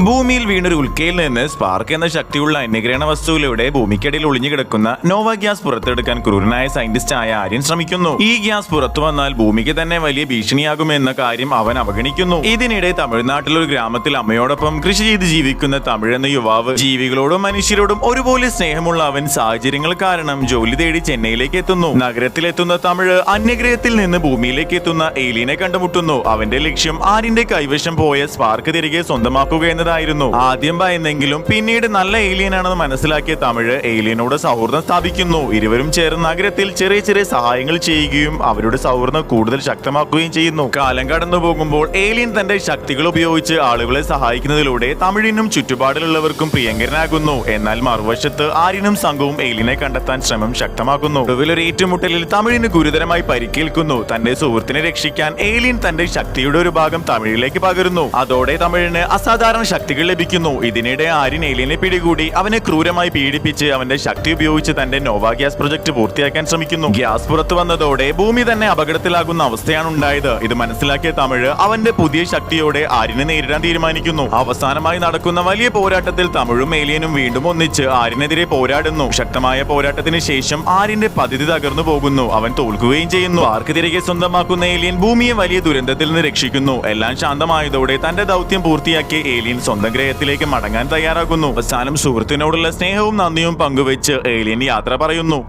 ഭൂമിയിൽ വീണൊരു ഉൽക്കയിൽ നിന്ന് സ്പാർക്ക് എന്ന ശക്തിയുള്ള അന്യഗ്രഹണ വസ്തുവിലൂടെ ഭൂമിക്കടിയിൽ ഒളിഞ്ഞുകിടക്കുന്ന നോവ ഗ്യാസ് പുറത്തെടുക്കാൻ ക്രൂരനായ സയന്റിസ്റ്റ് ആയ ആര്യൻ ശ്രമിക്കുന്നു. ഈ ഗ്യാസ് പുറത്തു വന്നാൽ ഭൂമിക്ക് തന്നെ വലിയ ഭീഷണിയാകുമെന്ന കാര്യം അവൻ അവഗണിക്കുന്നു. ഇതിനിടെ തമിഴ്നാട്ടിലൊരു ഗ്രാമത്തിൽ അമ്മയോടൊപ്പം കൃഷി ചെയ്ത് ജീവിക്കുന്ന തമിഴ് എന്ന യുവാവ് ജീവികളോടും മനുഷ്യരോടും ഒരുപോലെ സ്നേഹമുള്ള അവൻ സാഹചര്യങ്ങൾ കാരണം ജോലി തേടി ചെന്നൈയിലേക്ക് എത്തുന്നു. നഗരത്തിലെത്തുന്ന തമിഴ് അന്യഗ്രഹത്തിൽ നിന്ന് ഭൂമിയിലേക്ക് എത്തുന്ന ഏലിയനെ കണ്ടുമുട്ടുന്നു. അവന്റെ ലക്ഷ്യം ആര്യന്റെ കൈവശം പോയ സ്പാർക്ക് തിരികെ സ്വന്തമാക്കുക എന്നതായിരുന്നു. ആദ്യം ഭയന്നെങ്കിലും പിന്നീട് നല്ല ഏലിയനാണെന്ന് മനസ്സിലാക്കിയ തമിഴ് ഏലിയനോട് സൗഹൃദം സ്ഥാപിക്കുന്നു. ഇരുവരും ചേർന്ന് നഗരത്തിൽ ചെറിയ ചെറിയ സഹായങ്ങൾ ചെയ്യുകയും അവരുടെ സൗഹൃദം കൂടുതൽ ശക്തമാക്കുകയും ചെയ്യുന്നു. കാലം കടന്നു പോകുമ്പോൾ ഏലിയൻ തന്റെ ശക്തികൾ ഉപയോഗിച്ച് ആളുകളെ സഹായിക്കുന്നതിലൂടെ തമിഴിനും ചുറ്റുപാടിലുള്ളവർക്കും പ്രിയങ്കരനാകുന്നു. എന്നാൽ മറുവശത്ത് ആര്യനും സംഘവും ഏലിയനെ കണ്ടെത്താൻ ശ്രമം ശക്തമാക്കുന്നു. ഒടുവിലൊരു ഏറ്റുമുട്ടലിൽ തമിഴിന് ഗുരുതരമായി പരിക്കേൽക്കുന്നു. തന്റെ സുഹൃത്തിനെ രക്ഷിക്കാൻ ഏലിയൻ തന്റെ ശക്തിയുടെ ഒരു ഭാഗം തമിഴിലേക്ക് പകരുന്നു. അതോടെ തമിഴിന് അസാധാരണ ശക്തികൾ ലഭിക്കുന്നു. ഇതിനിടെ ആര്യൻ ഏലിയനെ പിടികൂടി അവനെ ക്രൂരമായി പീഡിപ്പിച്ച് അവന്റെ ശക്തി ഉപയോഗിച്ച് തന്റെ നോവ ഗ്യാസ് പ്രൊജക്ട് പൂർത്തിയാക്കാൻ ശ്രമിക്കുന്നു. ഗ്യാസ് പുറത്തു വന്നതോടെ ഭൂമി തന്നെ അപകടത്തിലാകുന്ന അവസ്ഥയാണ് ഉണ്ടായത്. ഇത് മനസ്സിലാക്കിയ തമിഴ് അവന്റെ പുതിയ ശക്തിയോടെ ആര്യനെ നേരിടാൻ തീരുമാനിക്കുന്നു. അവസാനമായി നടക്കുന്ന വലിയ പോരാട്ടത്തിൽ തമിഴും ഏലിയനും വീണ്ടും ഒന്നിച്ച് ആര്യനെതിരെ പോരാടുന്നു. ശക്തമായ പോരാട്ടത്തിന് ശേഷം ആര്യന്റെ പദ്ധതി തകർന്നു പോകുന്നു. അവൻ തോൽക്കുകയും ചെയ്യുന്നു. ആർക്ക് തിരികെ സ്വന്തമാക്കുന്ന ഏലിയൻ ഭൂമിയെ വലിയ ദുരന്തത്തിൽ നിന്ന് രക്ഷിക്കുന്നു. എല്ലാം ശാന്തമായതോടെ തന്റെ ദൗത്യം പൂർത്തിയാക്കിയ ഏലിയൻ സ്വന്തം ഗ്രഹത്തിലേക്ക് മടങ്ങാൻ തയ്യാറാകുന്നു. അവസാനം സുഹൃത്തിനോടുള്ള സ്നേഹവും നന്ദിയും പങ്കുവെച്ച് ഏലിയൻ യാത്ര പറയുന്നു.